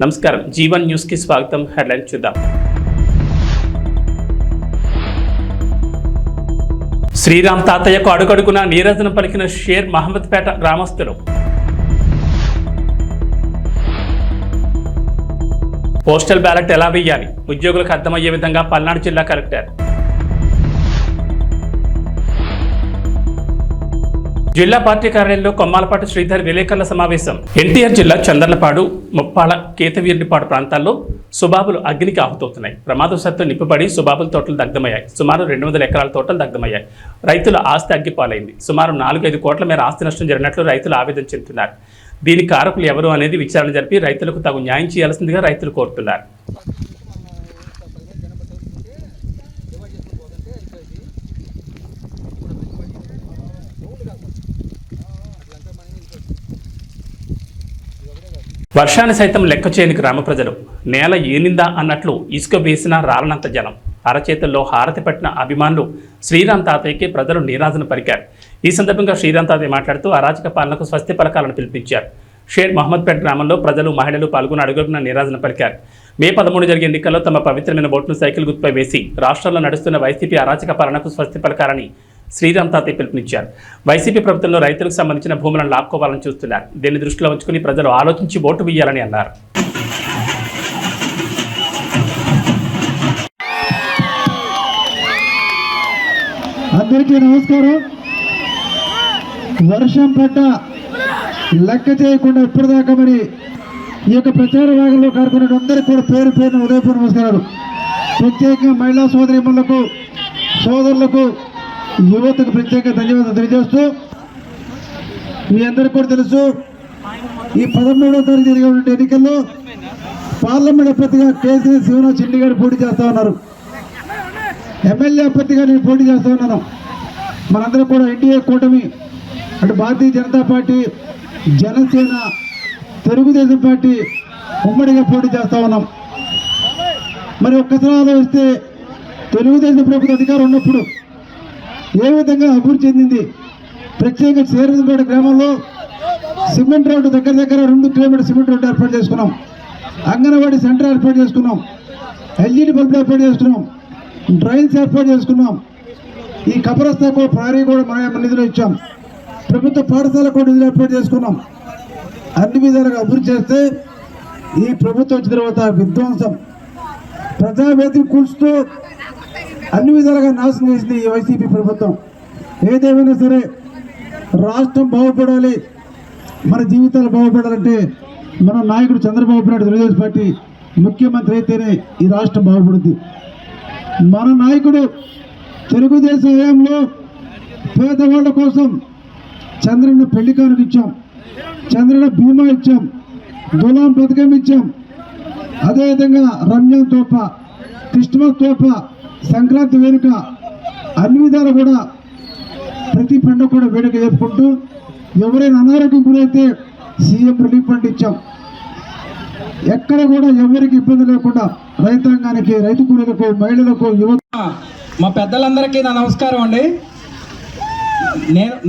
నమస్కారం జీవన్ న్యూస్ కి స్వాగతం. హెడ్లైన్ చూద్దాం. శ్రీరామ్ తాతయ్యకు అడుగడుగున నీరాజనం పలికిన షేర్ మహమ్మద్ పేట గ్రామస్తులు. పోస్టల్ బ్యాలెట్ ఎలా వేయాలి ఉద్యోగులకు అర్థమయ్యే విధంగా పల్నాడు జిల్లా కలెక్టర్. జిల్లా పార్టీ కార్యాలయంలో కొమ్మాలపాటి శ్రీధర్ విలేకరుల సమావేశం. ఎన్టీఆర్ జిల్లా చందర్లపాడు, ముప్పాళ, కేతవీరునిపాడు ప్రాంతాల్లో సుబాబులు అగ్నికి ఆహుతవుతున్నాయి. ప్రమాదవశాత్తు నిప్పుపడి సుబాబుల తోటలు దగ్ధమయ్యాయి. సుమారు 200 ఎకరాల తోటలు దగ్ధమయ్యాయి. రైతుల ఆస్తి అగ్గిపాలైంది. సుమారు 4-5 కోట్ల మేర ఆస్తి నష్టం జరిగినట్లు రైతులు ఆవేదన చెందుతున్నారు. దీనికి కారకులు ఎవరు అనేది విచారణ జరిపి రైతులకు తగు న్యాయం చేయాల్సిందిగా రైతులు కోరుతున్నారు. వర్షాన్ని సైతం లెక్క చేయని గ్రామ ప్రజలు. నేల ఏనిందా అన్నట్లు ఇసుక వేసిన రాలనంత జనం. అరచేతుల్లో హారతి పట్టిన అభిమానులు శ్రీరామ్ తాతయ్యకి ప్రజలు నీరాజన పలికారు. ఈ సందర్భంగా శ్రీరామ్ తాతయ్య మాట్లాడుతూ అరాచక పాలనకు స్వస్తి పలకాలను పిలిపించారు. షేర్ మహమ్మద్పేట గ్రామంలో ప్రజలు, మహిళలు పాల్గొని అడుగున నీరాజన పలికారు. మే 13 జరిగే ఎన్నికల్లో తమ పవిత్రమైన ఓటును సైకిల్ గుర్తుపై వేసి రాష్ట్రంలో నడుస్తున్న వైసీపీ అరాచక పాలనకు స్వస్తి పలకాలని శ్రీరామ్ తాతయ్య పిలుపునిచ్చారు. వైసీపీ ప్రభుత్వంలో రైతులకు సంబంధించిన భూములను లాక్కోవాలని చూస్తున్నారు. దీన్ని దృష్టిలో ఉంచుకుని ప్రజలు ఆలోచించి ఓటు వేయాలని అన్నారు. అందరికీ నమస్కారం. వర్షం పడ్డ లెక్క చేయకుండా ఇప్పటిదాకా మరి ఈ యొక్క ప్రచార భాగంలో కారుకున్న అందరికీ కూడా పేరు పేరున ఉదయపూర్వ నమస్కారాలు. ప్రత్యేకంగా మహిళా సోదరీమణులకు, సోదరులకు, యువతకు ప్రత్యేక ధన్యవాదాలు తెలియజేస్తూ, మీ అందరికీ కూడా తెలుసు ఈ 13వ తారీఖు జరిగే ఎన్నికల్లో పార్లమెంట్ అభ్యర్థిగా కేసీఆర్ శివనాథ్ చిన్ని గారు పోటీ చేస్తూ ఉన్నారు. ఎమ్మెల్యే అభ్యర్థిగా నేను పోటీ చేస్తూ ఉన్నాను. మనందరం కూడా ఎన్డీఏ కూటమి అటు భారతీయ జనతా పార్టీ, జనసేన, తెలుగుదేశం పార్టీ ఉమ్మడిగా పోటీ చేస్తూ ఉన్నాం. మరి ఒక్కసారి ఆలోచిస్తే తెలుగుదేశం ప్రభుత్వ అధికారం ఉన్నప్పుడు ఏ విధంగా అభివృద్ధి చెందింది. ప్రత్యేకంగా శ్రీరాంపేట గ్రామంలో సిమెంట్ రోడ్డు దగ్గర 2 కిలోమీటర్ సిమెంట్ రోడ్డు ఏర్పాటు చేసుకున్నాం. అంగన్వాడీ సెంటర్ ఏర్పాటు చేసుకున్నాం. ఎల్ఈడి బల్బులు ఏర్పాటు చేసుకున్నాం. డ్రైన్స్ ఏర్పాటు చేసుకున్నాం. ఈ కబరస్తా కూడా ప్రహరీ కూడా మన నిధులు ఇచ్చాం. ప్రభుత్వ పాఠశాల కూడా నిధులు ఏర్పాటు చేసుకున్నాం. అన్ని విధాలుగా అభివృద్ధి చేస్తే ఈ ప్రభుత్వం వచ్చిన తర్వాత విధ్వంసం, ప్రజావేదిక కూల్చుతూ అన్ని విధాలుగా నాశనం చేసింది ఈ వైసీపీ ప్రభుత్వం. ఏదేమైనా సరే రాష్ట్రం బాగుపడాలి, మన జీవితాలు బాగుపడాలంటే మన నాయకుడు చంద్రబాబు నాయుడు తెలుగుదేశం పార్టీ ముఖ్యమంత్రి అయితేనే ఈ రాష్ట్రం బాగుపడుద్ది. మన నాయకుడు తెలుగుదేశం హయాంలో పేదవాళ్ళ కోసం చంద్రన్న పెళ్లి కానుక ఇచ్చాం, చంద్రన్న బీమా ఇచ్చాం, దులాం పథకం ఇచ్చాం. అదేవిధంగా రంజాన్ తోఫా, క్రిస్మస్ తోఫా, సంక్రాంతి వేడుక, అన్ని విధాలు కూడా ప్రతి పండుగ కూడా వేడుక జరుపుకుంటూ ఎవరైనా అనారోగ్యం గురైతే సీఎం రిలీఫ్ ఫండ్ ఇచ్చాం. ఎక్కడ కూడా ఎవరికి ఇబ్బంది లేకుండా రైతాంగానికి, రైతు కూలీలకు, మహిళలకు, యువత. మా పెద్దలందరికీ నా నమస్కారం అండి.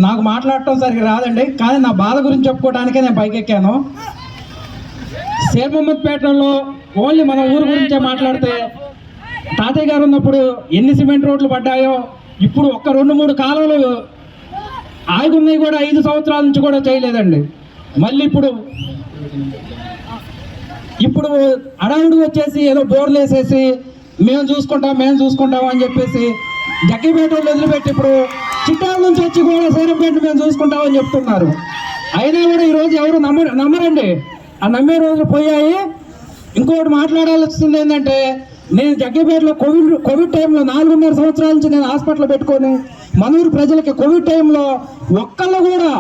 నాకు మాట్లాడటం సరిగ్గా రాదండి, కానీ నా బాధ గురించి చెప్పుకోవడానికే నేను పైకెక్కాను. షేర్ మహమ్మద్పేటలో ఓన్లీ మన ఊరు గురించే మాట్లాడితే తాతయ్య గారు ఉన్నప్పుడు ఎన్ని సిమెంట్ రోడ్లు పడ్డాయో, ఇప్పుడు ఒక్క 2-3 కాలువలు ఆగున్నాయి కూడా 5 సంవత్సరాల నుంచి కూడా చేయలేదండి. మళ్ళీ ఇప్పుడు అడవుడు వచ్చేసి ఏదో బోర్లు వేసేసి మేము చూసుకుంటాం అని చెప్పేసి జగ్గిపేటలో వదిలిపెట్టి ఇప్పుడు చిట్టాల నుంచి వచ్చి కూడా సైరంపేట మేము చూసుకుంటామని చెప్తున్నారు. అయినా కూడా ఈరోజు ఎవరు నమ్మరండి. ఆ నమ్మే రోజులు పోయాయి. ఇంకోటి మాట్లాడాల్సింది ఏంటంటే, నేను జగ్గిపేటలో కోవిడ్ టైంలో 4.5 సంవత్సరాల నుంచి నేను హాస్పిటల్ పెట్టుకొని మనూరు ప్రజలకి కోవిడ్ టైంలో ఒక్కళ్ళు కూడా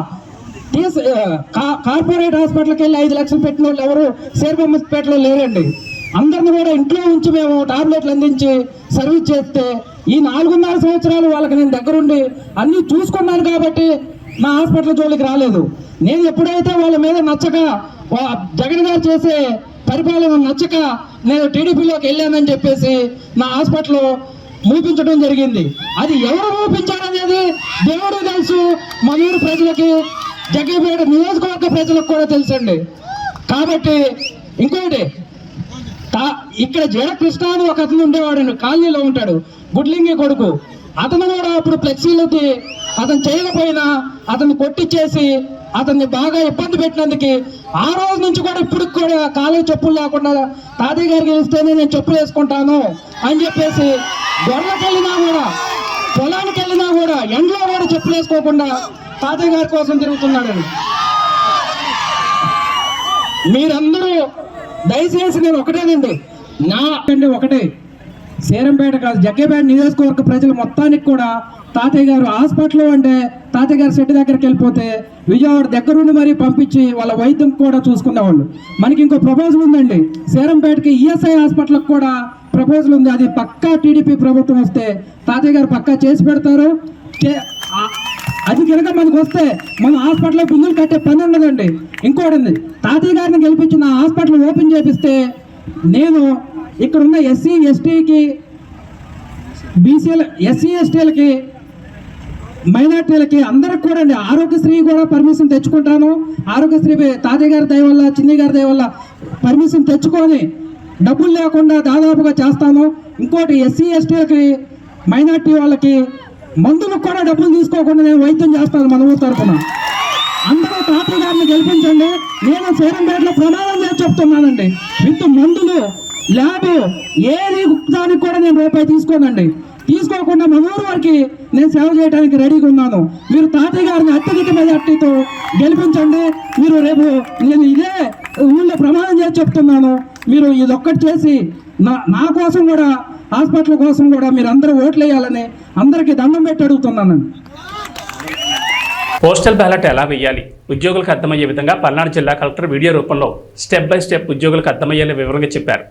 కార్పొరేట్ హాస్పిటల్కి వెళ్ళి 5 లక్షలు పెట్టిన వాళ్ళు ఎవరు షేర్ మహమ్మద్పేటలో లేరండి. అందరిని కూడా ఇంట్లో ఉంచి మేము టాబ్లెట్లు అందించి సర్వీస్ చేస్తే ఈ 4.5 సంవత్సరాలు వాళ్ళకి నేను దగ్గరుండి అన్నీ చూసుకున్నాను కాబట్టి నా హాస్పిటల్ జోలికి రాలేదు. నేను ఎప్పుడైతే వాళ్ళ మీద నచ్చక, జగన్ గారు చేసే పరిపాలన నచ్చక నేను టీడీపీలోకి వెళ్ళానని చెప్పేసి నా హాస్పిటల్ మూపించడం జరిగింది. అది ఎవరు మూపించారనేది దేవుడు తెలుసు, మనూరు ప్రజలకి, జగ్గిపేట నియోజకవర్గ ప్రజలకు కూడా తెలుసండి. కాబట్టి ఇంకోటి ఇక్కడ జడ కృష్ణ అని ఒక అతను ఉండేవాడు, కాలనీలో ఉంటాడు, గుడ్లింగి కొడుకు. అతను కూడా అప్పుడు ఫ్లెక్సీలకి అతను చేయకపోయినా అతన్ని కొట్టించేసి అతన్ని బాగా ఇబ్బంది పెట్టినందుకు ఆ రోజు నుంచి కూడా ఇప్పుడు కూడా కాలేజ్ చెప్పులు లేకుండా తాతయ్య గారికి ఇస్తేనే నేను చెప్పులు వేసుకుంటాను అని చెప్పేసి గొర్రెలకు వెళ్ళినా కూడా పొలానికి వెళ్ళినా కూడా ఎండలో కూడా చెప్పులు వేసుకోకుండా తాతయ్య గారి కోసం తిరుగుతున్నాడని. మీరందరూ దయచేసి నేను ఒకటేనండి, ఒకటే సేరంపేట కాదు జగ్గేపేట నియోజకవర్గ ప్రజలు మొత్తానికి కూడా తాతయ్య గారు హాస్పిటల్ అంటే తాతయ్య గారు షెడ్ దగ్గరికి వెళ్ళిపోతే విజయవాడ దగ్గరుండి మరీ పంపించి వాళ్ళ వైద్యం కూడా చూసుకునేవాళ్ళు. మనకి ఇంకో ప్రపోజల్ ఉందండి, సేరంపేటకి ఈఎస్ఐ హాస్పిటల్కి కూడా ప్రపోజల్ ఉంది. అది పక్కా టీడీపీ ప్రభుత్వం వస్తే తాతయ్య గారు పక్కా చేసి పెడతారు. అది కనుక మనకు వస్తే మన హాస్పిటల్లో బిల్లులు కట్టే పని ఉండదండి. ఇంకోటి ఉంది, తాతయ్య గారిని గెలిపించిన హాస్పిటల్ ఓపెన్ చేపిస్తే నేను ఇక్కడున్న ఎస్సీ ఎస్టీకి బీసీల ఎస్సీ ఎస్టీలకి మైనార్టీలకి అందరికి కూడా అండి ఆరోగ్యశ్రీ కూడా పర్మిషన్ తెచ్చుకుంటాను. ఆరోగ్యశ్రీ తాతయ్య గారి దయ వల్ల చిన్ని గారి దయ వల్ల పర్మిషన్ తెచ్చుకొని డబ్బులు లేకుండా దాదాపుగా చేస్తాను. ఇంకోటి ఎస్సీ ఎస్టీలకి మైనార్టీ వాళ్ళకి మందులకు కూడా డబ్బులు తీసుకోకుండా నేను వైద్యం చేస్తాను మన ఊరు తరఫున. అందరూ తాతయ్య గారిని గెలిపించండి. నేను సేరంపేటలో ప్రమాణం చేసి చెప్తున్నానండి, విత్ మందులు ల్యాబ్ ఏది దానికి కూడా నేను రూపాయి తీసుకోనండి. తీసుకోకుండా మన ఊరు వారికి నేను సేవ చేయడానికి రెడీగా ఉన్నాను. మీరు తాతయ్య గారిని అత్యధిక మెజార్టీతో గెలిపించండి. మీరు రేపు నేను ఇదే ఊళ్ళో ప్రమాణం చేసి చెప్తున్నాను, మీరు ఇదొక్కటి చేసి నా కోసం కూడా హాస్పిటల్ కోసం కూడా మీరు అందరూ ఓట్లు వేయాలని అందరికీ దండం పెట్టి అడుగుతున్నానండి. పోస్టల్ బ్యాలెట్ ఎలా వేయాలి ఉద్యోగులకు అర్థమయ్యే విధంగా పల్నాడు జిల్లా కలెక్టర్ వీడియో రూపంలో స్టెప్ బై స్టెప్ ఉద్యోగులకు అర్థమయ్యేలా వివరంగా చెప్పారు.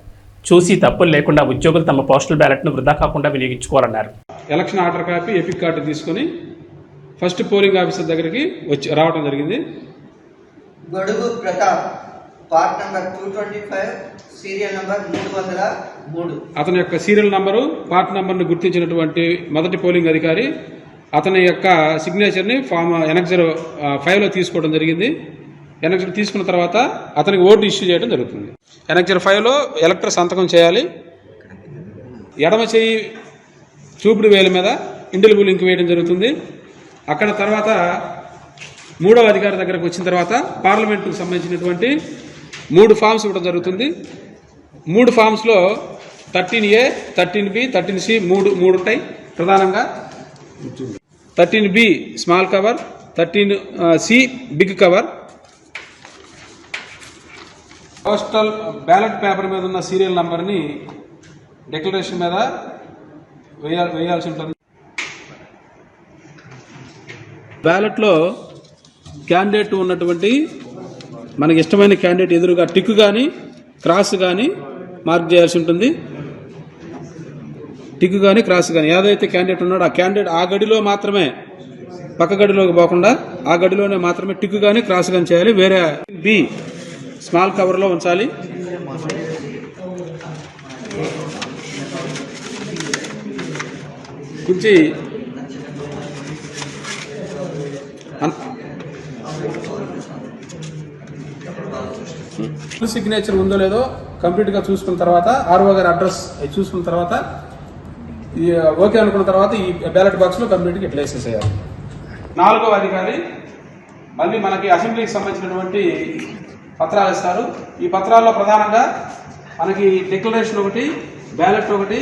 చూసి తప్పులు లేకుండా ఉద్యోగులు తమ పోస్టల్ బ్యాలెట్ను వృధా కాకుండా వినియోగించుకోవాలన్నారు. Election order copy, EPIC card తీసుకొని ఫస్ట్ పోలింగ్ ఆఫీసర్ దగ్గరికి రావడం జరిగింది. Godugu Pratap, part number 225, serial number 303. అతని యొక్క సీరియల్ నంబరు, పార్ట్ నంబర్ను గుర్తించినటువంటి మొదటి పోలింగ్ అధికారి అతని యొక్క సిగ్నేచర్ని ఫామ్ ఎనక్జర్ 5లో తీసుకోవడం జరిగింది. ఎనక్జర్ తీసుకున్న తర్వాత అతనికి ఓటు ఇష్యూ చేయడం జరుగుతుంది. ఎనక్జర్ 5లో ఎలక్టర్ సంతకం చేయాలి. ఎడమ చేయి చూపుడు వేలు మీద ఇండిలిబుల్ ఇంక్ వేయడం జరుగుతుంది. అక్కడ తర్వాత మూడవ అధికారి దగ్గరకు వచ్చిన తర్వాత పార్లమెంటుకు సంబంధించినటువంటి 3 ఫామ్స్ ఇవ్వడం జరుగుతుంది. 3 ఫామ్స్లో 13A, 13B, 13C 3 ఉంటాయి ప్రధానంగా. 13B small cover, 13C big cover. Postal ballot paper మీద ఉన్న సీరియల్ నంబర్ని డిక్లరేషన్ మీద వేయాల్సి ఉంటుంది. బ్యాలెట్లో క్యాండిడేట్ ఉన్నటువంటి మనకి ఇష్టమైన క్యాండిడేట్ ఎదురుగా టిక్ కానీ క్రాస్ కానీ మార్క్ చేయాల్సి ఉంటుంది. టిక్ కానీ క్రాస్ కానీ ఏదైతే క్యాండిడేట్ ఉన్నాడో ఆ క్యాండిడేట్ ఆ గడిలో మాత్రమే, పక్క గడిలోకి పోకుండా ఆ గడిలోనే మాత్రమే టిక్ కానీ క్రాస్ కానీ చేయాలి. వేరే బి స్మాల్ కవర్లో ఉంచాలి. ఉంచి సిగ్నేచర్ ఉందో లేదో కంప్లీట్గా చూసుకున్న తర్వాత ఆర్ఓ గారి అడ్రస్ చూసుకున్న తర్వాత ఓకే అనుకున్న తర్వాత ఈ బ్యాలెట్ బాక్స్లో కంప్లీట్గా ఇట్లా వేసేసేయాలి. 4వ అధికారి మళ్ళీ మనకి అసెంబ్లీకి సంబంధించినటువంటి పత్రాలు ఇస్తారు. ఈ పత్రాల్లో ప్రధానంగా మనకి డిక్లరేషన్ ఒకటి, బ్యాలెట్ ఒకటి,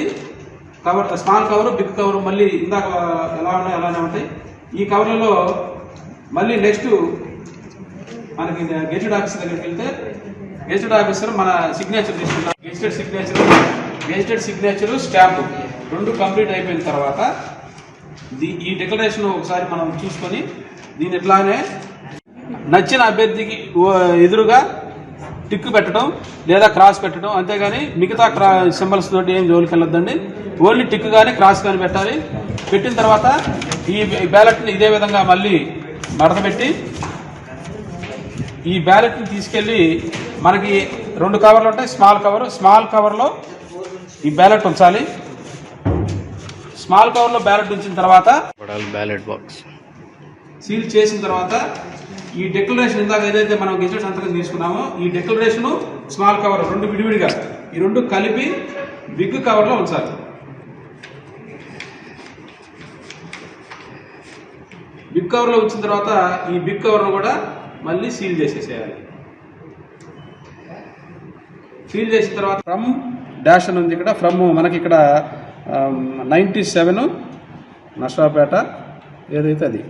cover small cover, big cover మళ్ళీ ఇందాక ఎలా ఉన్నాయో అలానే ఉంటాయి. ఈ కవర్లలో మళ్ళీ నెక్స్ట్ మనకి గెజిటెడ్ ఆఫీసర్ దగ్గరికి వెళ్తే గెజిటెడ్ ఆఫీసర్ మన సిగ్నేచర్ తీసుకుంటాం. గెజిటెడ్ సిగ్నేచర్ స్టాంపు 2 కంప్లీట్ అయిపోయిన తర్వాత ఈ డిక్లరేషన్ ఒకసారి మనం చూసుకొని దీని ఇట్లానే నచ్చిన అభ్యర్థికి ఎదురుగా టిక్ పెట్టడం లేదా క్రాస్ పెట్టడం, అంతేగాని మిగతా సింబల్స్ తోటి ఏం జోలికి వెళ్ళొద్దండి. ఓన్లీ టిక్ కానీ క్రాస్ కానీ పెట్టాలి. పెట్టిన తర్వాత ఈ బ్యాలెట్ని ఇదే విధంగా మళ్ళీ మడతపెట్టి ఈ బ్యాలెట్ని తీసుకెళ్ళి మనకి 2 కవర్లు ఉంటాయి. స్మాల్ కవర్లో ఈ బ్యాలెట్ ఉంచాలి. స్మాల్ కవర్లో బ్యాలెట్ ఉంచిన తర్వాత బ్యాలెట్ బాక్స్ సీల్ చేసిన తర్వాత ఈ డిక్లరేషన్ ఇందాక ఏదైతే మనం గెజెట్ సంతకం తీసుకున్నామో ఈ డిక్లరేషన్ స్మాల్ కవర్ రెండు విడివిడిగా ఈ రెండు కలిపి బిగ్ కవర్లో ఉంచాలి. బిగ్ కవర్లో ఉంచిన తర్వాత ఈ బిగ్ కవర్ను కూడా మళ్ళీ సీల్ చేసేసేయాలి. సీల్ చేసిన తర్వాత ఫ్రమ్ డాష్ అని ఉంది ఇక్కడ. ఫ్రమ్ మనకి ఇక్కడ 97 నర్సాపేట ఏదైతే అది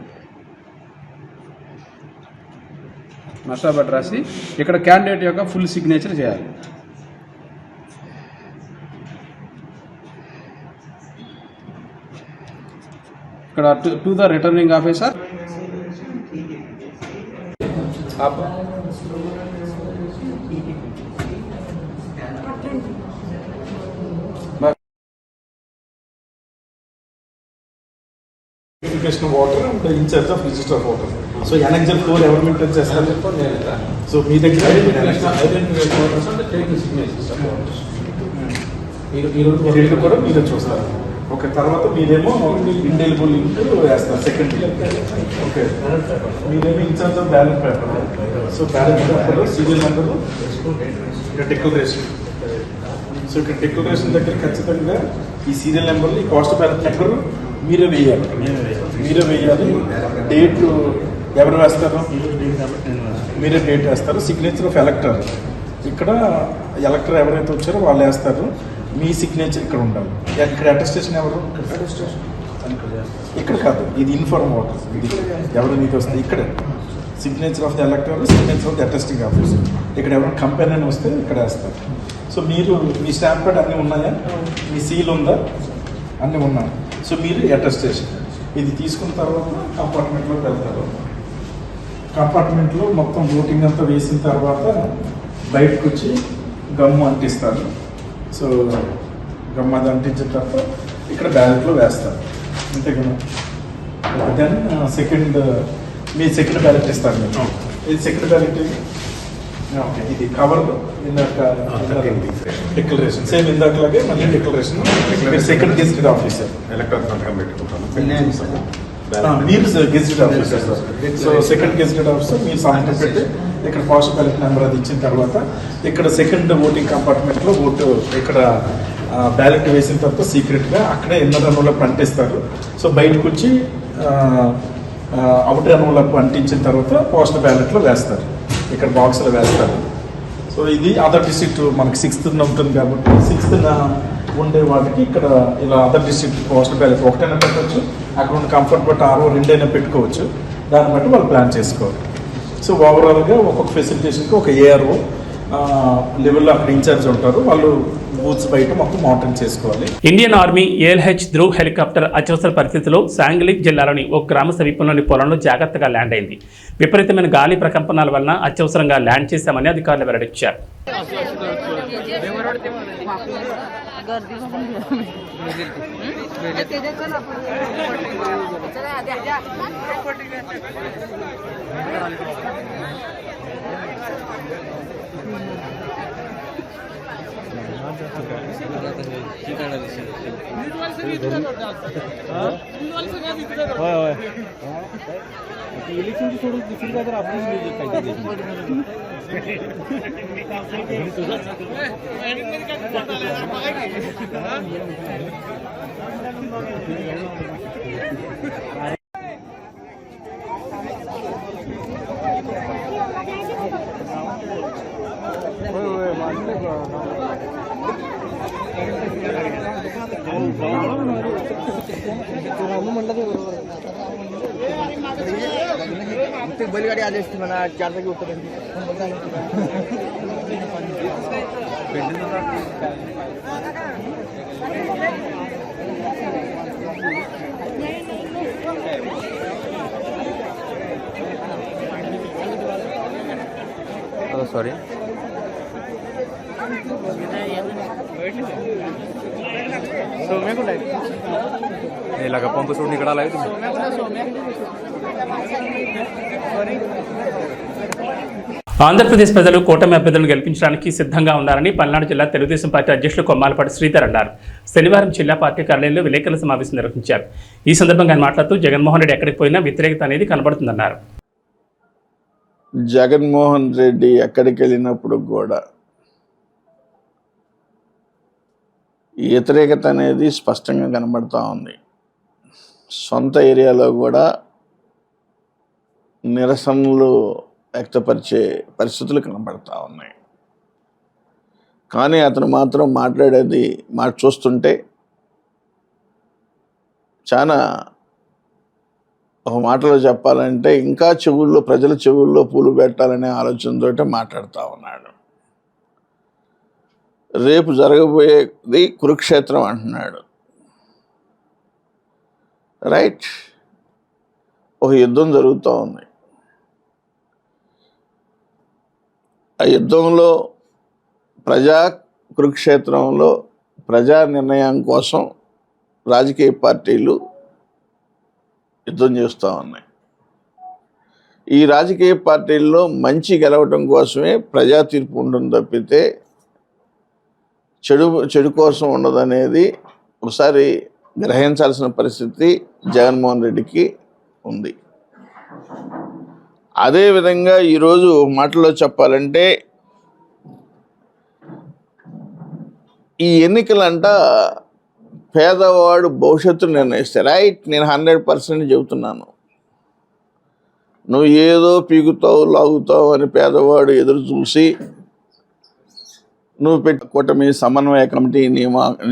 నర్సాపేట రాసి ఇక్కడ క్యాండిడేట్ యొక్క ఫుల్ సిగ్నేచర్ చేయాలి. ఇక్కడ to the returning officer Verification of water and the in charge of register of water. So annexure 4 ఎవరు మెయింటైన్ చేస్తారు? సో మీ దగ్గర రెండు కూడా మీరే చూస్తారు. ఓకే, తర్వాత మీరేమో ఇండెలిబుల్ లింక్ వేస్తారు సెకండ్. ఓకే, మీరేమో in charge of ballot paper. So ballot paper serial number declaration. So ఇక్కడ డిక్లరేషన్ దగ్గర ఖచ్చితంగా ఈ సీరియల్ నెంబర్లు ఈ కాస్ట్ బ్యాలెట్ నెంబర్ మీరే వేయాలి. డేట్ ఎవరు వేస్తారు? మీరే డేట్ వేస్తారు. సిగ్నేచర్ ఆఫ్ ఎలక్టర్ ఇక్కడ ఎలక్టర్ ఎవరైతే వచ్చారో వాళ్ళు వేస్తారు. మీ సిగ్నేచర్ ఇక్కడ ఉండాలి. ఇక్కడ అటెస్టేషన్ ఎవరు? ఇక్కడ కాదు, ఇది ఇన్ఫార్మ్ వాటర్. ఇది ఎవరు మీకు వస్తే ఇక్కడ signature of the ఎలక్టర్, signature of the attesting officer. ఇక్కడ ఎవరైనా కంపెనీ అని వస్తే ఇక్కడ వేస్తారు. సో మీరు మీ స్టాంప్ ప్యాడ్ అన్నీ ఉన్నాయా? మీ సీల్ ఉందా? అన్నీ ఉన్నాయి. సో మీరు అటెస్టేషన్ ఇది తీసుకున్న తర్వాత కంపార్ట్మెంట్లోకి వెళ్తారు. కంపార్ట్మెంట్లో మొత్తం ఓటింగ్ అంతా వేసిన తర్వాత బయటకు వచ్చి గమ్ము అంటిస్తారు. సో గమ్ము అది అంటించిన తర్వాత ఇక్కడ బ్యాలెట్లో వేస్తారు. అంతే కదా. దెన్ మీ సెకండ్ బ్యాలెట్ ఇస్తారు మీరు. ఇది సెకండ్ బ్యాలెట్ ఓకే, ఇది కవర్ ఇందాక డిక్లరేషన్ సేమ్ ఇందాకలాగే మళ్ళీ డిక్లరేషన్. సెకండ్ గెజిటెడ్ ఆఫీసర్ మీరు gazetted officer. So second gazetted officer మీరు సంతకం పెట్టి ఇక్కడ పోస్ట్ బ్యాలెట్ నెంబర్ అది ఇచ్చిన తర్వాత ఇక్కడ సెకండ్ ఓటింగ్ కంపార్ట్మెంట్లో ఓటు ఇక్కడ బ్యాలెట్ వేసిన తర్వాత సీక్రెట్గా అక్కడే ఇన్నర్ రన్లకు అంటిస్తారు. సో బయటకు వచ్చి అవుటర్ రన్లకు అంటించిన తర్వాత పోస్ట్ బ్యాలెట్లో వేస్తారు. ఇక్కడ బాక్స్లో వేస్తారు. సో ఇది అదర్ డిస్ట్రిక్ట్ మనకి 6th ఉంటుంది కాబట్టి 6th ఉండే వాటికి ఇక్కడ ఇలా అదర్ డిస్ట్రిక్ట్ పోస్ట్ బ్యాలెట్ ఒకటైనా పెట్టవచ్చు. అక్కడ ఉన్న కంఫర్ట్ బట్టి 6 2 పెట్టుకోవచ్చు. దాన్ని బట్టి వాళ్ళు ప్లాన్ చేసుకోవాలి. సో ఓవరాల్గా ఒక్కొక్క ఫెసిలిటేషన్కి ఒక ఏఆర్ఓ లెవెల్లో అక్కడ ఇన్ఛార్జ్ ఉంటారు. వాళ్ళు బూత్స్ బయట మొత్తం మానిటరింగ్ చేసుకోవాలి. Indian army AlH Dhruv helicopter అత్యవసర పరిస్థితిలో సాంగ్లిక్ జిల్లాలోని ఒక గ్రామ సమీపంలోని పొలంలో జాగ్రత్తగా ల్యాండ్ అయింది. విపరీతమైన గాలి ప్రకంపనాల వలన అత్యవసరంగా ల్యాండ్ చేశామని అధికారులు వెల్లడించారు. इलेक्शनची सोडून दुसरी काय तर आपण बैलगाडी आली असती म्हणा 4 जागी होतं सॉरी ఇలాగ పంపు చూడండి ఇక్కడ అలాగే ఆంధ్రప్రదేశ్ ప్రజలు కూటమి అభ్యర్థులను గెలిపించడానికి సిద్ధంగా ఉన్నారని పల్నాడు జిల్లా తెలుగుదేశం పార్టీ అధ్యక్షులు కొమ్మాలపాటి శ్రీధర్ అన్నారు. శనివారం జిల్లా పార్టీ కార్యాలయంలో విలేకరుల సమావేశం నిర్వహించారు. ఈ సందర్భంగా ఆయన మాట్లాడుతూ జగన్మోహన్ రెడ్డి ఎక్కడికి పోయినా వ్యతిరేకత అనేది కనబడుతుందన్నారు. జగన్మోహన్ రెడ్డి ఎక్కడికి వెళ్ళినప్పుడు కూడా వ్యతిరేకత అనేది స్పష్టంగా కనబడుతూ ఉంది. సొంత ఏరియాలో కూడా నిరసనలు వ్యక్తపరిచే పరిస్థితులు కనబడతా ఉన్నాయి. కానీ అతను మాత్రం మాట్లాడేది చూస్తుంటే చాలా ఒక మాటలో చెప్పాలంటే ఇంకా ప్రజల చెవుల్లో పూలు పెట్టాలనే ఆలోచనతో మాట్లాడుతూ ఉన్నాడు. రేపు జరగబోయేది కురుక్షేత్రం అంటున్నాడు. రైట్, ఒక యుద్ధం జరుగుతూ ఉంది. ఆ యుద్ధంలో కురుక్షేత్రంలో ప్రజా నిర్ణయం కోసం రాజకీయ పార్టీలు యుద్ధం చేస్తూ ఉన్నాయి. ఈ రాజకీయ పార్టీల్లో మంచి గెలవటం కోసమే ప్రజా తీర్పు ఉంటుంది తప్పితే చెడు కోసం ఉండదనేది ఒకసారి గ్రహించాల్సిన పరిస్థితి జగన్మోహన్ రెడ్డికి ఉంది. అదేవిధంగా ఈరోజు మాటల్లో చెప్పాలంటే ఈ ఎన్నికలంట పేదవాడు భవిష్యత్తు నిర్ణయిస్తే. రైట్, నేను 100% చెబుతున్నాను. నువ్వు ఏదో పీకుతావు లాగుతావు అని పేదవాడు ఎదురు చూసి నువ్వు కూటమి సమన్వయ కమిటీ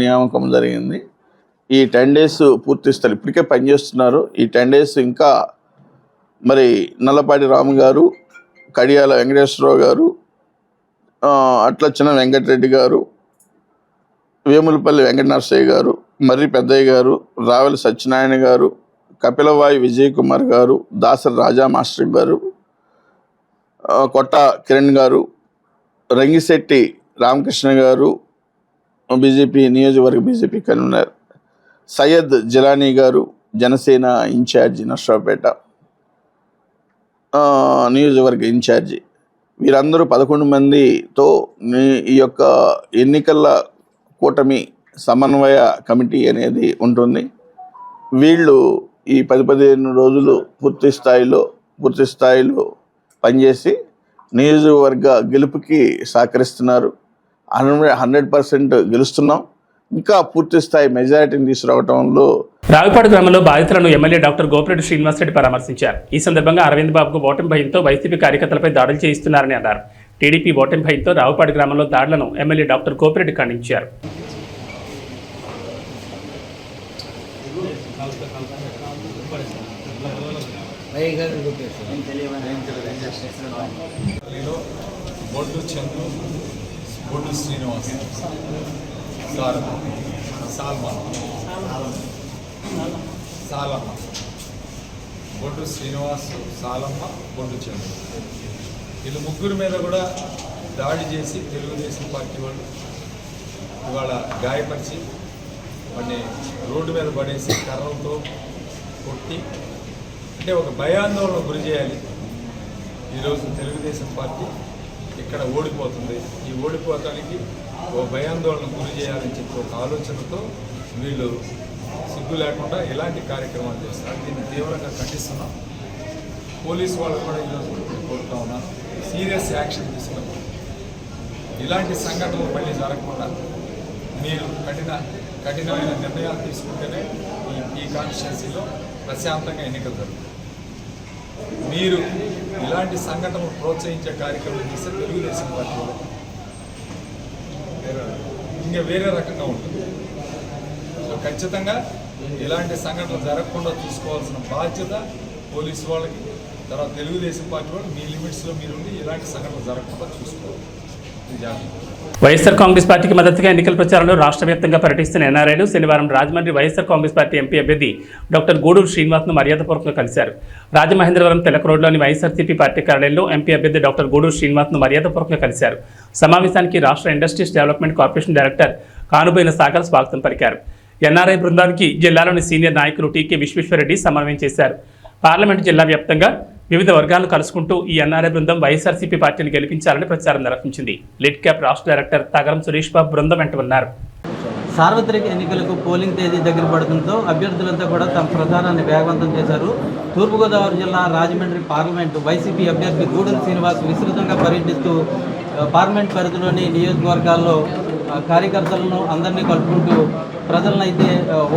నియామకం జరిగింది. ఈ 10 days పూర్తిస్తారు, ఇప్పటికే పనిచేస్తున్నారు. ఈ 10 days ఇంకా మరి నల్లపాటి రాము గారు, కడియాల వెంకటేశ్వరరావు గారు, అట్లచ్చిన వెంకటరెడ్డి గారు, వేములపల్లి వెంకటనరసయ్య గారు, మర్రి పెద్దయ్య గారు, రావెల సత్యనారాయణ గారు, కపిలవాయి విజయ్ కుమార్ గారు, దాసరి రాజా మాస్టర్ గారు, కొట్ట కిరణ్ గారు, రంగిశెట్టి రామకృష్ణ గారు, బీజేపీ నియోజకవర్గ బీజేపీ కన్వీనర్, సయ్యద్ జిలానీ గారు, జనసేన ఇన్ఛార్జి నర్సరావుపేట నియోజకవర్గ ఇన్ఛార్జి, వీరందరూ 11 మందితో ఈ యొక్క ఎన్నికల కూటమి సమన్వయ కమిటీ అనేది ఉంటుంది. వీళ్ళు ఈ 10-15 రోజులు పూర్తి స్థాయిలో పనిచేసి నియోజకవర్గ గెలుపుకి సహకరిస్తున్నారు. 100% గెలుస్తున్నాం. ఇంకా పూర్తి స్థాయి మెజారిటీని తీసుకురావడంలో రావిపాడు గ్రామంలో బాధితులను ఎమ్మెల్యే డాక్టర్ గోపిరెడ్డి శ్రీనివాసరెడ్డి పరామర్శించారు. ఈ సందర్భంగా అరవింద్ బాబుకు ఓటమి భయంతో వైసీపీ కార్యకర్తలపై దాడులు చేయిస్తున్నారని అన్నారు. టీడీపీ ఓటమి భయంతో రావిపాడు గ్రామంలో దాడులను ఎమ్మెల్యే డాక్టర్ గోపిరెడ్డి ఖండించారు. బొడ్డు చంద్రు, బొడ్డు శ్రీనివాస్, సాలమ్మ, బొడ్డు శ్రీనివాస్, సాలమ్మ, బొడ్డు చంద్రు, వీళ్ళు ముగ్గురు మీద కూడా దాడి చేసి తెలుగుదేశం పార్టీ వాళ్ళు ఇవాళ గాయపరిచి వాడిని రోడ్డు మీద పడేసి కర్రలతో కొట్టి అంటే ఒక భయాందోళన గురి చేయాలి. ఈరోజు తెలుగుదేశం పార్టీ ఇక్కడ ఓడిపోతుంది, ఈ ఓడిపోవటానికి ఓ భయాందోళన గురి చేయాలని చెప్పి ఒక ఆలోచనతో వీళ్ళు సిగ్గు లేకుండా ఇలాంటి కార్యక్రమాలు చేస్తారు. దీన్ని తీవ్రంగా ఖండిస్తున్నాం. పోలీసు వాళ్ళు కూడా ఈరోజు కోరుతా ఉన్నాం, సీరియస్ యాక్షన్ తీసుకున్నాం. ఇలాంటి సంఘటనలు మళ్ళీ జరగకుండా మీరు కఠినమైన నిర్ణయాలు తీసుకుంటేనే ఈ కాన్స్టిట్యున్సీలో ప్రశాంతంగా ఎన్నికలు జరుగుతాయి. మీరు ఇలాంటి సంఘటనలు ప్రోత్సహించే కార్యక్రమం చేస్తే తెలుగుదేశం పార్టీ ఇంకా వేరే రకంగా ఉంటుంది. సో ఖచ్చితంగా ఇలాంటి సంఘటనలు జరగకుండా చూసుకోవాల్సిన బాధ్యత పోలీసు వాళ్ళకి, తర్వాత తెలుగుదేశం పార్టీ వాళ్ళు మీ లిమిట్స్లో మీరుండి ఇలాంటి సంఘటనలు జరగకుండా చూసుకోవాలి. వైఎస్ఆర్ కాంగ్రెస్ పార్టీకి మద్దతుగా ఎన్నికల ప్రచారంలో రాష్ట్ర వ్యాప్తంగా పర్యటిస్తున్న ఎన్ఆర్ఐలు శనివారం రాజమండ్రి వైఎస్ఆర్ కాంగ్రెస్ పార్టీ ఎంపీ అభ్యర్థి డాక్టర్ గూడూరు శ్రీనివాస్ను మర్యాదపూర్వకంగా కలిశారు. రాజమహేంద్రవరం తెలక రోడ్లోని వైఎస్ఆర్సీపీ పార్టీ కార్యాలయంలో ఎంపీ అభ్యర్థి డాక్టర్ గూడూరు శ్రీనివాస్ను మర్యాదపూర్వకంగా కలిశారు. సమావేశానికి రాష్ట్ర industries development corporation director Kanuboina Sagar స్వాగతం పలికారు. ఎన్ఆర్ఐ బృందానికి జిల్లాలోని సీనియర్ నాయకులు టీకే విశ్వేశ్వరరెడ్డి సమన్వయం చేశారు. పార్లమెంటు జిల్లా వ్యాప్తంగా వివిధ వర్గాలను కలుసుకుంటూ ఈ ఎన్ఆర్ఐ బృందం వైఎస్ఆర్సీపీ పార్టీని గెలిపించాలని ప్రచారం నిర్వహించింది. లిడ్ క్యాప్ రాష్ట్ర డైరెక్టర్ తగరం సురేష్ బాబు బృందం వెంట ఉన్నారు. సార్వత్రిక ఎన్నికలకు పోలింగ్ తేదీ దగ్గర పడడంతో అభ్యర్థులంతా కూడా తమ ప్రచారాన్ని వేగవంతం చేశారు. తూర్పుగోదావరి జిల్లా రాజమండ్రి పార్లమెంటు వైసీపీ అభ్యర్థి గూడూరు శ్రీనివాస్ విస్తృతంగా పర్యటిస్తూ పార్లమెంట్ పరిధిలోని నియోజకవర్గాల్లో కార్యకర్తలను అందరినీ కలుపుకుంటూ ప్రజలను అయితే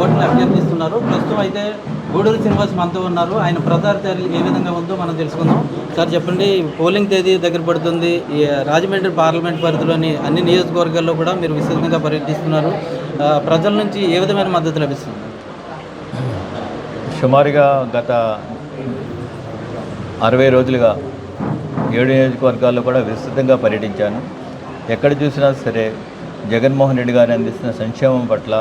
ఓట్లు అభ్యర్థిస్తున్నారు. ప్రస్తుతం అయితే గూడూరు శ్రీనివాస్ మనతో ఉన్నారు. ఆయన ప్రచార చర్యలు ఏ విధంగా ఉందో మనం తెలుసుకుందాం. సార్ చెప్పండి, పోలింగ్ తేదీ దగ్గర పడుతుంది. ఈ రాజమండ్రి పార్లమెంట్ పరిధిలోని అన్ని నియోజకవర్గాల్లో కూడా మీరు విస్తృతంగా పర్యటిస్తున్నారు. ప్రజల నుంచి ఏ విధమైన మద్దతు లభిస్తుంది? సుమారుగా గత 60 రోజులుగా 7 నియోజకవర్గాల్లో కూడా విస్తృతంగా పర్యటించాను. ఎక్కడ చూసినా సరే జగన్మోహన్ రెడ్డి గారు అందిస్తున్న సంక్షేమం పట్ల,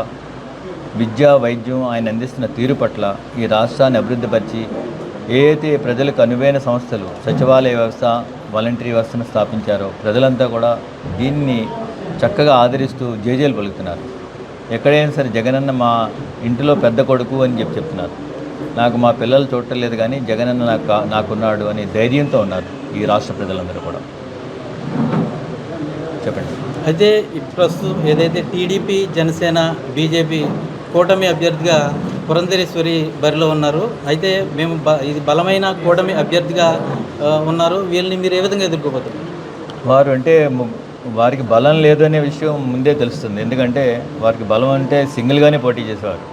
విద్యా వైద్యం ఆయన అందిస్తున్న తీరు పట్ల, ఈ రాష్ట్రాన్ని అభివృద్ధిపరిచి ఏదైతే ప్రజలకు అనువైన సంస్థలు సచివాలయ వ్యవస్థ, వాలంటరీ వ్యవస్థను స్థాపించారో ప్రజలంతా కూడా దీన్ని చక్కగా ఆదరిస్తూ జేజేలు పలుకుతున్నారు. ఎక్కడైనా సరే జగనన్న మా ఇంటిలో పెద్ద కొడుకు అని చెప్తున్నారు. నాకు మా పిల్లలు చూడటం లేదు కానీ జగనన్న నాకున్నాడు అని ధైర్యంతో ఉన్నారు ఈ రాష్ట్ర ప్రజలందరూ కూడా. చెప్పండి. అయితే ప్రస్తుతం ఏదైతే టీడీపీ, జనసేన, బీజేపీ కూటమి అభ్యర్థిగా పురంధరేశ్వరి బరిలో ఉన్నారు. అయితే మేము ఇది బలమైన కూటమి అభ్యర్థిగా ఉన్నారు. వీళ్ళని మీరు ఏ విధంగా ఎదుర్కోబోతున్నారు? వారు అంటే వారికి బలం లేదు అనే విషయం ముందే తెలుస్తుంది. ఎందుకంటే వారికి బలం అంటే సింగిల్గానే పోటీ చేసేవారు.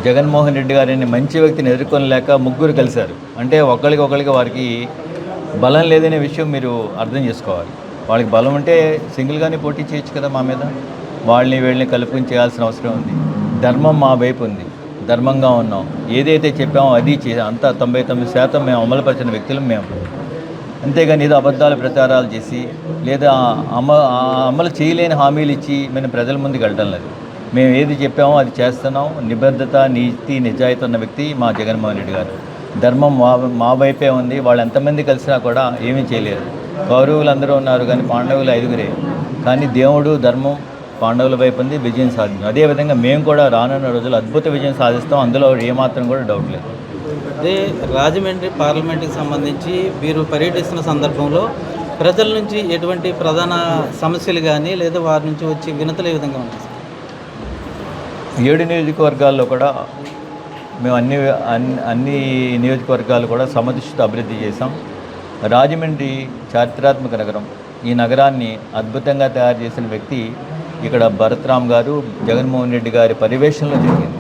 జగన్మోహన్ రెడ్డి గారిని మంచి వ్యక్తిని ఎదుర్కొనలేక ముగ్గురు కలిశారు. అంటే ఒకరికి వారికి బలం లేదనే విషయం మీరు అర్థం చేసుకోవాలి. వాళ్ళకి బలం ఉంటే సింగిల్గానే పోటీ చేయొచ్చు కదా మా మీద. వీళ్ళని కలుపుకొని చేయాల్సిన అవసరం ఉంది. ధర్మం మా వైపు ఉంది, ధర్మంగా ఉన్నాం. ఏదైతే చెప్పామో అది అంతా 99% మేము అమలుపరిచిన వ్యక్తులు మేము. అంతేగాని ఏదో అబద్ధాలు ప్రచారాలు చేసి లేదా అమలు చేయలేని హామీలు ఇచ్చి మేము ప్రజల ముందుకు వెళ్ళడం లేదు. మేము ఏది చెప్పామో అది చేస్తున్నాం. నిబద్ధత, నీతి, నిజాయితీ ఉన్న వ్యక్తి మా జగన్మోహన్ రెడ్డి గారు. ధర్మం మా వైపే ఉంది. వాళ్ళు ఎంతమంది కలిసినా కూడా ఏమీ చేయలేరు. కౌరవులు అందరూ ఉన్నారు కానీ పాండవులు 5గురే. కానీ దేవుడు, ధర్మం పాండవుల వైపు ఉంది, విజయం సాధించాం. అదేవిధంగా మేము కూడా రానున్న రోజులు అద్భుత విజయం సాధిస్తాం. అందులో ఏమాత్రం కూడా డౌట్ లేదు. అదే రాజమండ్రి పార్లమెంట్కి సంబంధించి మీరు పర్యటిస్తున్న సందర్భంలో ప్రజల నుంచి ఎటువంటి ప్రధాన సమస్యలు కానీ లేదా వారి నుంచి వచ్చే వినతులు ఏ విధంగా ఉన్నాయి? 7 నియోజకవర్గాల్లో కూడా మేము అన్ని నియోజకవర్గాలు కూడా సమదృష్టితో అభివృద్ధి చేశాం. రాజమండ్రి చారిత్రాత్మక నగరం. ఈ నగరాన్ని అద్భుతంగా తయారు చేసిన వ్యక్తి ఇక్కడ భరత్రామ్ గారు, జగన్మోహన్ రెడ్డి గారి పర్యవేక్షణలో జరిగింది.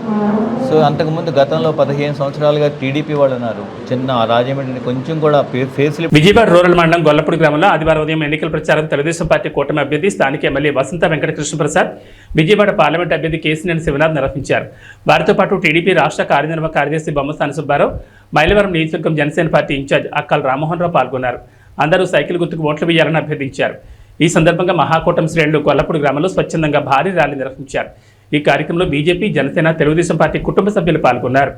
సో అంతకుముందు గతంలో 15 సంవత్సరాలుగా టీడీపీ వాళ్ళు ఉన్నారు. చిన్న రాజమండ్రిని కొంచెం కూడా విజయవాడ రూరల్ మండలం గొల్లపూడి గ్రామంలో ఆదివారం ఉదయం ఎన్నికల ప్రచారం తెలుగుదేశం పార్టీ కూటమి అభ్యర్థి స్థానిక ఎమ్మెల్యే వసంత వెంకట కృష్ణప్రసాద్, విజయవాడ పార్లమెంట్ అభ్యర్థి కేసినేని శివనాథ్ నిర్వహించారు. వారితో పాటు టీడీపీ రాష్ట్ర కార్యనిర్వాహక కార్యదర్శి బొమ్మసాని సుబ్బారావు, మైలవరం నియోజకవర్గం జనసేన పార్టీ ఇన్ఛార్జ్ అక్కల్ రామ్మోహన్ రావు పాల్గొన్నారు. అందరూ సైకిల్ గుర్తుకు ఓట్లు వేయాలని అభ్యర్థించారు. ఈ సందర్భంగా మహాకూటమి శ్రేణులు గొల్లపూడి గ్రామంలో స్వచ్ఛందంగా భారీ ర్యాలీ నిర్వహించారు. ఈ కార్యక్రమంలో బీజేపీ, జనసేన, తెలుగుదేశం పార్టీ కుటుంబ సభ్యులు పాల్గొన్నారు.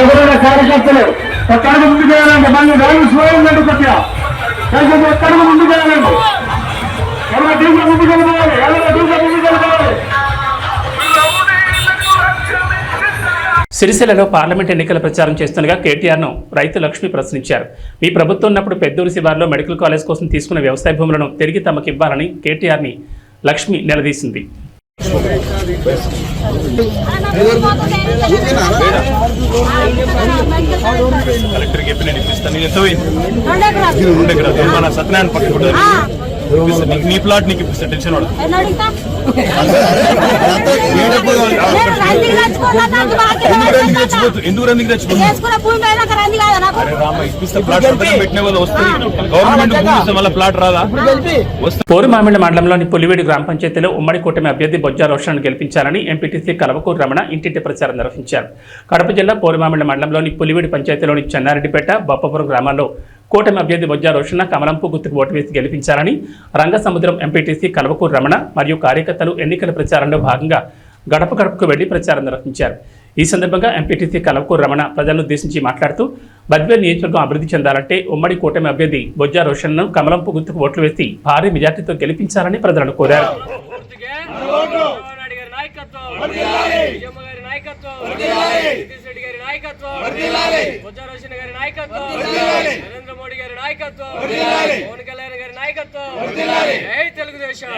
ఎవరైనా కార్యకర్తలు ఎక్కడ ముందు చేయాలంటే మళ్ళీ ర్యాలీ స్లోయిందంటే కొద్దిగా ఎక్కడ ముందు చేయాలండి, ఎవరైనా డీజే ముందుకు వెళ్ళిపోవాలి, ఎవరైనా డీజే ముందుకు వెళ్ళిపోవాలి. సిరిసిల్లలో పార్లమెంట్ ఎన్నికల ప్రచారం చేస్తుండగా కేటీఆర్ను రైతు లక్ష్మి ప్రశ్నించారు. మీ ప్రభుత్వం ఉన్నప్పుడు పెద్దూరు శివార్లో మెడికల్ కాలేజ్ కోసం తీసుకున్న వ్యవసాయ భూములను తిరిగి తమకు ఇవ్వాలని కేటీఆర్ని లక్ష్మి నిలదీసింది. నీ ప్లాట్ నీకు ఇప్పిస్తా టెన్షన్ వాడు ఎందుకు రందికి ఇప్పిస్తా ప్లాట్ పెట్టిన వాళ్ళు వస్తుంది గవర్నమెంట్ మళ్ళీ ప్లాట్ రాదా. పోరుమామిళ్ల మండలంలోని పులివేడి గ్రామ పంచాయతీలో ఉమ్మడి కూటమి అభ్యర్థి బొజ్జా రోషన్ను గెలిపించాలని ఎంపీటీసీ కలవకూరు రమణ ఇంటింటి ప్రచారం నిర్వహించారు. కడప జిల్లా పోరుమామిళ్ల మండలంలోని పులివేడి పంచాయతీలోని చెన్నారెడ్డిపేట, బొప్పపురం గ్రామాల్లో కూటమి అభ్యర్థి బొజ్జా రోషన్న కమలంపు గుర్తుకు ఓటు వేసి గెలిపించాలని రంగసముద్రం ఎంపీటీసీ కలవకూరు రమణ మరియు కార్యకర్తలు ఎన్నికల ప్రచారంలో భాగంగా గడప గడపకు వెళ్లి ప్రచారం నిర్వహించారు. ఈ సందర్భంగా ఎంపీటీసీ కలవకూరు రమణ ప్రజలను ఉద్దేశించి మాట్లాడుతూ బద్వేల్ నియోజకవర్గం అభివృద్ధి చెందాలంటే ఉమ్మడి కూటమి అభ్యర్థి బొజ్జా రోషన్ను కమలంపు గుర్తుకు ఓట్లు వేసి భారీ మెజార్టీతో గెలిపించాలని ప్రజలను కోరారు. నరేంద్ర మోడీ గారి నాయకత్వం, పవన్ కళ్యాణ్ గారి నాయకత్వం, జై తెలుగుదేశం.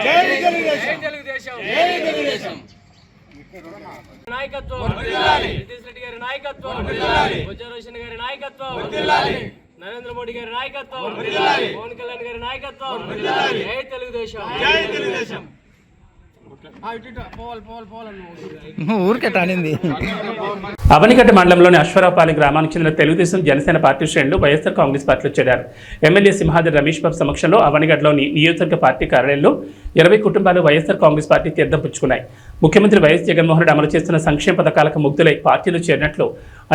అవనిగడ్డ మండలంలోని అశ్వరావుపాలెం గ్రామానికి చెందిన తెలుగుదేశం జనసేన పార్టీ శ్రేణులు వైఎస్ఆర్ కాంగ్రెస్ పార్టీలో చేరారు. ఎమ్మెల్యే సింహాద్రి రమేష్ బాబు సమక్షంలో అవనిగడ్డలోని నియోజకవర్గ పార్టీ కార్యాలయంలో 20 కుటుంబాలు వైఎస్ఆర్ కాంగ్రెస్ పార్టీ తీర్థం పుచ్చుకున్నాయి. ముఖ్యమంత్రి వైఎస్ జగన్మోహన్ రెడ్డి అమలు చేస్తున్న సంక్షేమ పథకాలకు ముగ్ధులై పార్టీలో చేరినట్లు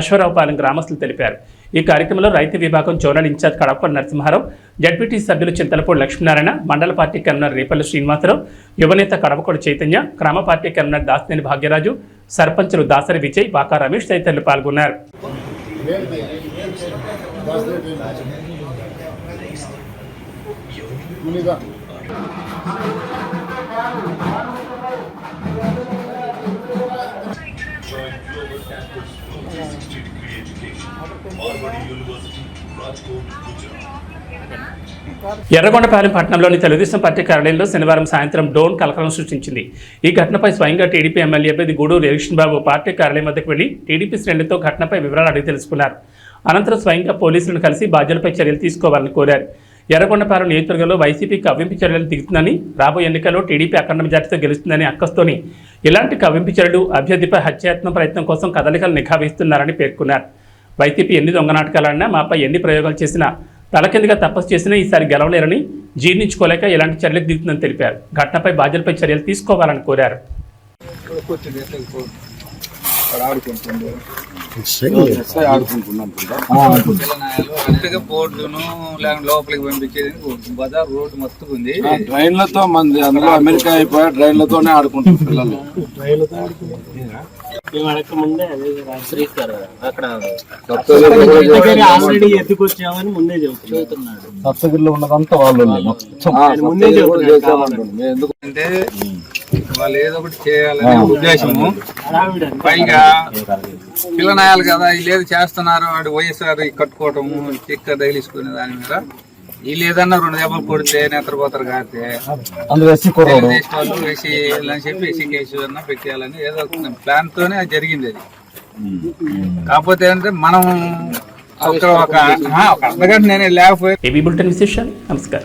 అశ్వరావుపాలెం గ్రామస్తులు తెలిపారు. ఈ కార్యక్రమంలో రైతు విభాగం జోనల్ ఇన్ఛార్జ్ కడపకొండ నరసింహారావు, జడ్పీటీ సభ్యులు చింతలపూడి లక్ష్మీనారాయణ, మండల పార్టీ కన్వీనర్ రేపల్లి శ్రీనివాసరావు, యువనేత కడపకొండ చైతన్య, గ్రామ పార్టీ కన్వీనర్ దాసినేని భాగ్యరాజు, సర్పంచులు దాసరి విజయ్, బాకా రమేష్ తదితరులు పాల్గొన్నారు. ఎర్రగొండపాలెం పట్టణంలోని తెలుగుదేశం పార్టీ కార్యాలయంలో శనివారం సాయంత్రం డ్రోన్ కలకలం సృష్టించింది. ఈ ఘటనపై స్వయంగా టీడీపీ ఎమ్మెల్యే అభ్యర్థి గూడూరు ఎలక్షన్ బాబు పార్టీ కార్యాలయం వద్దకు వెళ్లి టీడీపీ శ్రేణులతో ఘటనపై వివరాలు అడిగి తెలుసుకున్నారు. అనంతరం స్వయంగా పోలీసులను కలిసి బాధ్యులపై చర్యలు తీసుకోవాలని కోరారు. ఎర్రగొండపాలెం నియోజకవర్గంలో వైసీపీ కవ్వింపు చర్యలు దిగుతుందని, రాబోయే ఎన్నికల్లో టీడీపీ అఖండ మెజార్టీతో గెలుస్తుందని అక్కస్తోని ఇలాంటి కవ్వింపు చర్యలు అభ్యర్థిపై హత్యాయత్నం ప్రయత్నం కోసం కదలికలు నిఘా వేస్తున్నారని పేర్కొన్నారు. వైసీపీ ఎన్ని దొంగ నాటకాలన్నా, మాపై ఎన్ని ప్రయోగాలు చేసినా, తలకిందుగా తపస్సు చేసినా ఈసారి గెలవలేరని, జీర్ణించుకోలేక ఇలాంటి చర్యలకు దిగుతుందని తెలిపారు. ఘటనపై బాధ్యులపై చర్యలు తీసుకోవాలని కోరారు. పోర్టును లోపలికి పంపించేది బజార్ రోడ్డు మస్తు ఉంది. ట్రైన్లతో మంది అందులో అమెరికా అయిపోయా ట్రైన్లతోనే ఆడుకుంటారు పిల్లలు. సప్తగిరిలో ఉన్నదంతా వాళ్ళు ఎందుకంటే వాళ్ళు ఏదో ఒకటి చేయాలనే ఉద్దేశము. పైగా పిల్లనాయాలు కదా, వీళ్ళు ఏదో చేస్తున్నారు, వాడు వైఎస్ఆర్ కట్టుకోవటము, చిక్క తగిలిసుకునే దాని మీద వీళ్ళు ఏదన్నా 2 దెబ్బలు కొడితే నిద్రపోతారు కాకపోతే వాళ్ళు వేసి అని చెప్పి ఎస్సీ కేసు అన్నా పెట్టేయాలని ఏదో ప్లాన్ తోనే అది జరిగింది. అది కాకపోతే ఏంటంటే మనం ఒక అర్ధగంట నేనే లేకపోతే. ఏబీ బులెటిన్ విశేషాలు. నమస్కారం.